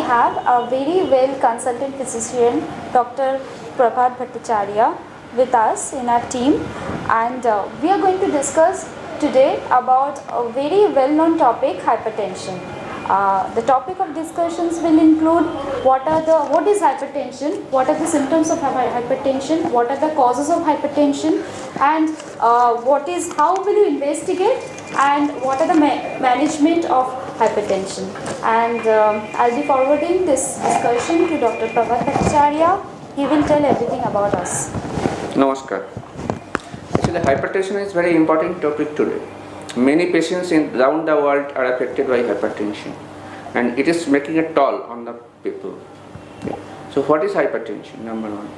have a very well consultant physician, Dr. Prabhat Bhattacharya, with us in our team, and we are going to discuss today about a very well-known topic, hypertension. The topic of discussions will include what is hypertension, what are the symptoms of hypertension, what are the causes of hypertension, and how will you investigate, and what are the management of hypertension. And I'll be forwarding this discussion to Dr. Prabhat Bhattacharya. He will tell everything about us. Namaskar. Actually, hypertension is very important topic today. Many patients around the world are affected by hypertension, and it is making a toll on the people. So what is hypertension? Number one,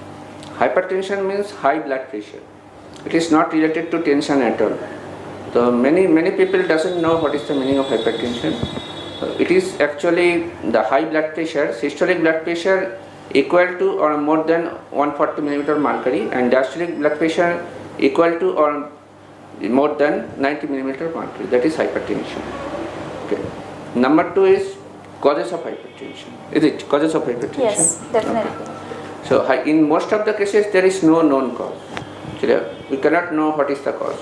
hypertension means high blood pressure. It is not related to tension at all. So many people doesn't know what is the meaning of hypertension. It is actually the high blood pressure, systolic blood pressure equal to or more than 140 mm mercury, and diastolic blood pressure equal to or more than 90 mm mercury. That is hypertension. Okay. Number two is causes of hypertension. Is it causes of hypertension? Yes, definitely. Okay. So in most of the cases there is no known cause. We cannot know what is the cause.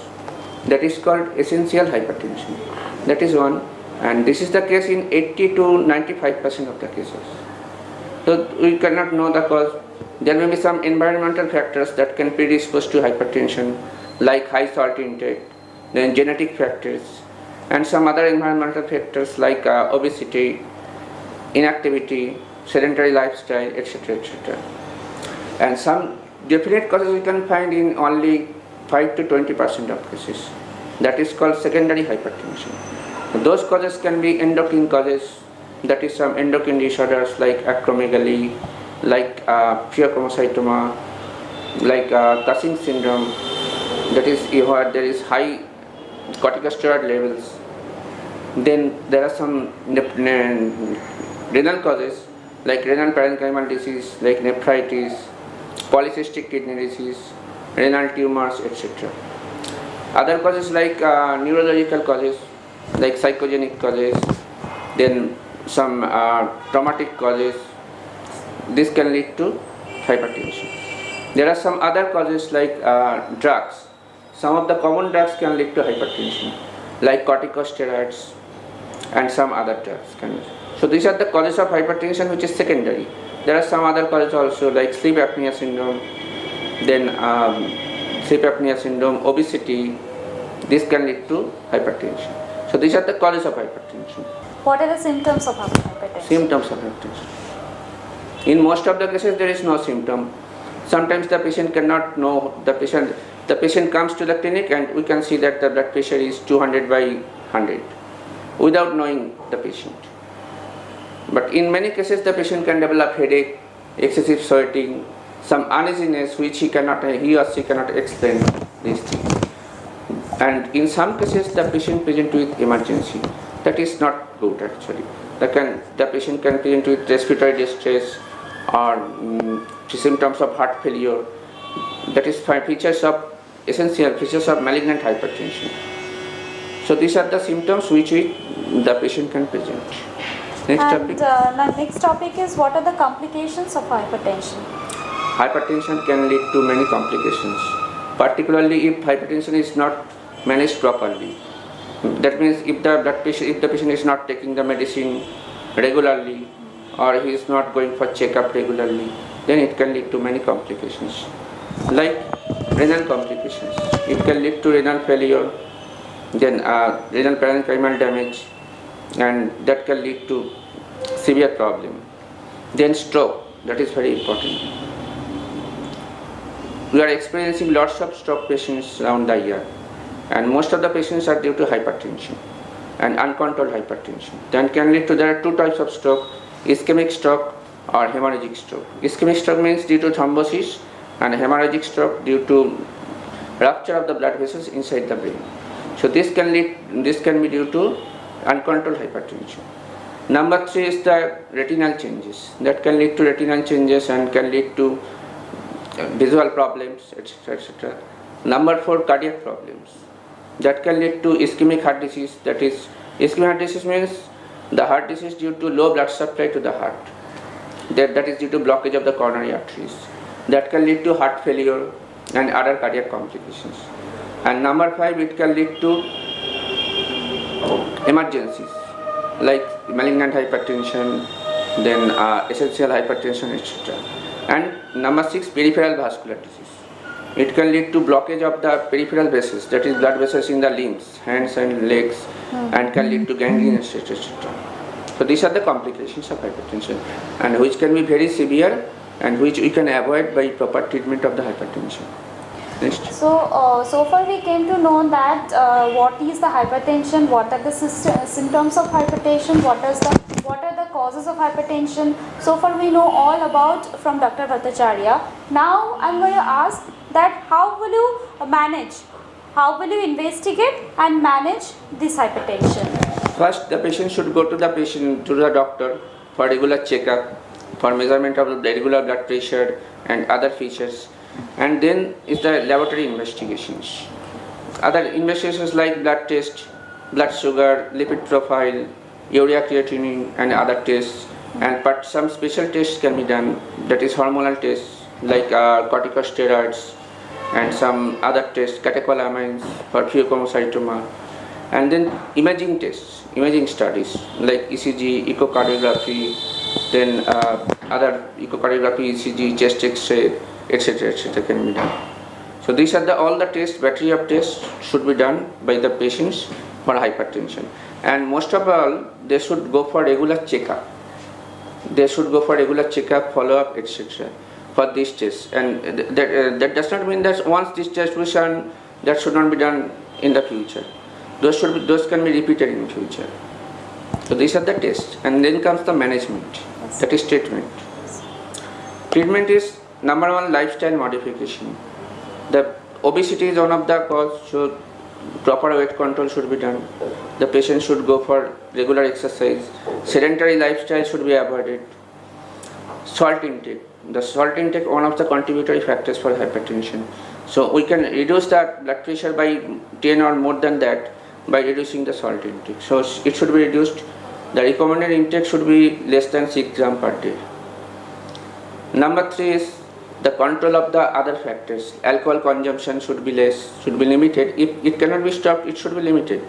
That is called essential hypertension. That is one, and this is the case in 80 to 95% of the cases. So we cannot know the cause. There may be some environmental factors that can predispose to hypertension, like high salt intake, then genetic factors, and some other environmental factors like obesity, inactivity, sedentary lifestyle, etc., etc. And some definite causes we can find in only 5 to 20% of cases. That is called secondary hypertension. Those causes can be endocrine causes, that is some endocrine disorders like acromegaly, like pheochromocytoma, like Cushing syndrome, that is where there is high corticosteroid levels. Then there are some renal causes like renal parenchymal disease, like nephritis, polycystic kidney disease, renal tumors, etc. Other causes like neurological causes, like psychogenic causes, then some traumatic causes. This can lead to hypertension. There are some other causes like drugs. Some of the common drugs can lead to hypertension, like corticosteroids and some other drugs. So these are the causes of hypertension which is secondary. There are some other causes also like sleep apnea syndrome, then obesity. This can lead to hypertension. So these are the causes of hypertension. What are the symptoms of hypertension? Symptoms of hypertension. In most of the cases there is no symptom. Sometimes the patient cannot know. The patient comes to the clinic and we can see that the blood pressure is 200 by 100 without knowing the patient. But in many cases the patient can develop headache, excessive sweating, some uneasiness which he or she cannot explain these things. And in some cases the patient present with emergency. That is not good actually. The patient can present with respiratory distress or symptoms of heart failure. That is essential features of malignant hypertension. So these are the symptoms which the patient can present. Next topic is what are the complications of hypertension? Hypertension can lead to many complications, particularly if hypertension is not managed properly. That means if the patient is not taking the medicine regularly or he is not going for checkup regularly, then it can lead to many complications. Like renal complications, it can lead to renal failure, then renal parenchymal damage, and that can lead to severe problem. Then stroke, that is very important. We are experiencing lots of stroke patients around the year, and most of the patients are due to hypertension and uncontrolled hypertension. Then can lead to, there are two types of stroke, ischemic stroke or hemorrhagic stroke. Ischemic stroke means due to thrombosis, and hemorrhagic stroke due to rupture of the blood vessels inside the brain. So this can be due to uncontrolled hypertension. Number 3 is the retinal changes. That can lead to retinal changes and can lead to visual problems, etc., etc. Number 4, cardiac problems. That can lead to ischemic heart disease. That is, ischemic heart disease means the heart disease due to low blood supply to the heart. that is due to blockage of the coronary arteries. That can lead to heart failure and other cardiac complications. And number 5, it can lead to emergencies like malignant hypertension, then essential hypertension, etc. And number 6, peripheral vascular disease. It can lead to blockage of the peripheral vessels, that is blood vessels in the limbs, hands and legs, and can lead to gangrene, etc. So these are the complications of hypertension, and which can be very severe and which we can avoid by proper treatment of the hypertension. Next. So far we came to know that what is the hypertension, what are the symptoms of hypertension, what are the causes of hypertension. So far we know all about from Dr. Bhattacharya. Now I am going to ask that how will you manage, how will you investigate and manage this hypertension? First, the patient should go to the doctor for regular checkup, for measurement of the regular blood pressure and other features. And then is the laboratory investigations. Other investigations like blood test, blood sugar, lipid profile, urea creatinine and other tests. And but some special tests can be done, that is hormonal tests like corticosteroids and some other tests, catecholamines for pheochromocytoma. And then imaging tests, imaging studies like ECG, echocardiography, then other echocardiography, ECG, chest X-ray, etc. can be done. So these are all the tests, battery of tests should be done by the patients for hypertension. And most of all, they should go for regular checkup. They should go for regular checkup, follow-up, etc. for these tests. And that does not mean that once this test was done, that should not be done in the future. Those can be repeated in future. So these are the tests. And then comes the management, that is treatment. Treatment is number 1, lifestyle modification. The obesity is one of the cause, so proper weight control should be done. The patient should go for regular exercise. Sedentary lifestyle should be avoided. Salt intake. The salt intake one of the contributory factors for hypertension. So we can reduce the blood pressure by 10 or more than that by reducing the salt intake. So it should be reduced. The recommended intake should be less than 6 grams per day. Number 3 is the control of the other factors. Alcohol consumption should be less, should be limited. If it cannot be stopped, it should be limited.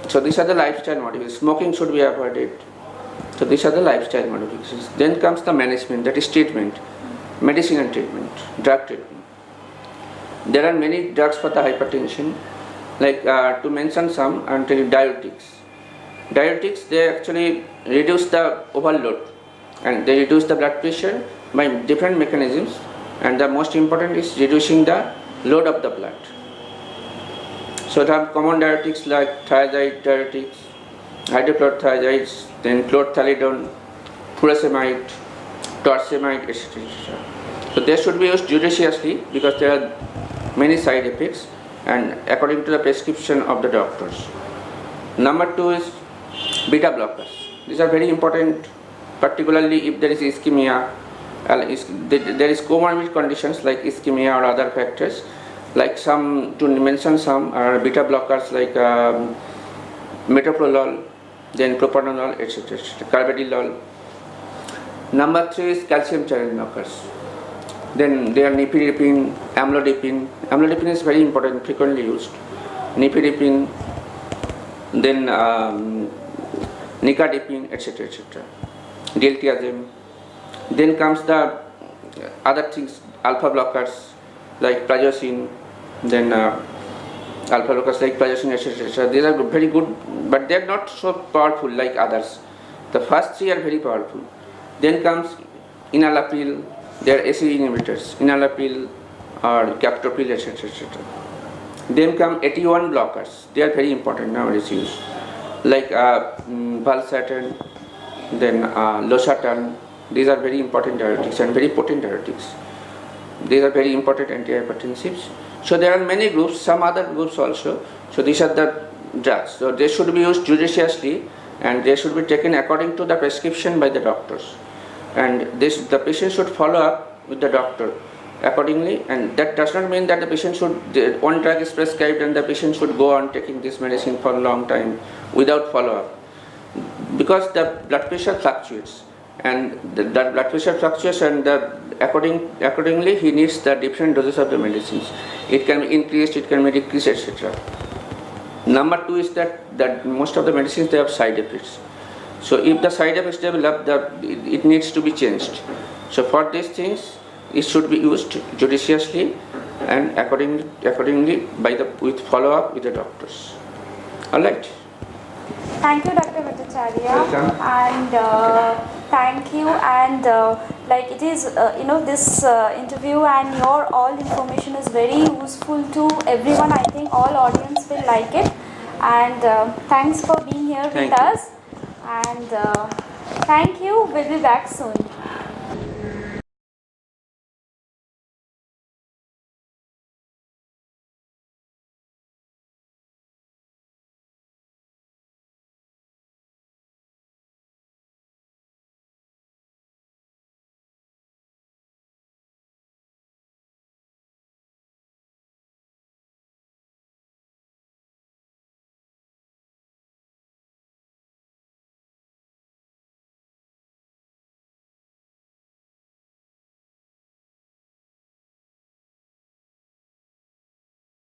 So these are the lifestyle modifications. Smoking should be avoided. So these are the lifestyle modifications. Then comes the management, that is treatment, medicine and treatment, drug treatment. There are many drugs for the hypertension, like to mention some, I will tell you diuretics. Diuretics, they actually reduce the overload and they reduce the blood pressure by different mechanisms, and the most important is reducing the load of the blood. So there are common diuretics like thiazide diuretics, hydrochlorothiazides, then chlorthalidone, furosemide, torsemide, etc. So they should be used judiciously because there are many side effects and according to the prescription of the doctors. Number 2 is beta blockers. These are very important, particularly if there is ischemia. There is comorbid conditions like ischemia or other factors, like some, to mention some, are beta blockers like metoprolol, then propranolol, etc. carvedilol. Number 3 is calcium channel blockers. Then there are nifedipine, amlodipine. Amlodipine is very important, frequently used. Nifedipine, then nicardipine, etc. diltiazem. Then comes the other things, alpha blockers like prazosin, then alpha blockers like prazosin, etc. These are very good, but they are not so powerful like others. The first 3 are very powerful. Then comes enalapril, they are ACE inhibitors, enalapril or captopril, etc. Then come AT1 blockers, they are very important nowadays used, like valsartan, then losartan. These are very important diuretics and very potent diuretics. These are very important antihypertensives. So there are many groups, some other groups also. So these are the drugs. So they should be used judiciously and they should be taken according to the prescription by the doctors. And the patient should follow up with the doctor accordingly, and that does not mean that the patient should, one drug is prescribed and the patient should go on taking this medicine for a long time without follow up, because the blood pressure fluctuates and the blood pressure fluctuates, and accordingly he needs the different doses of the medicines. It can be increased, it can be decreased, etc. Number two is that most of the medicines, they have side effects. So if the side effects develop, it needs to be changed. So for these things, it should be used judiciously and accordingly with follow up with the doctors. All right. Thank you, Dr. Bhattacharya, Welcome. and thank you. And like it is, this interview and your all information is very useful to everyone. I think all audience will like it. And thanks for being here Thank with you. us. And thank you. We'll be back soon.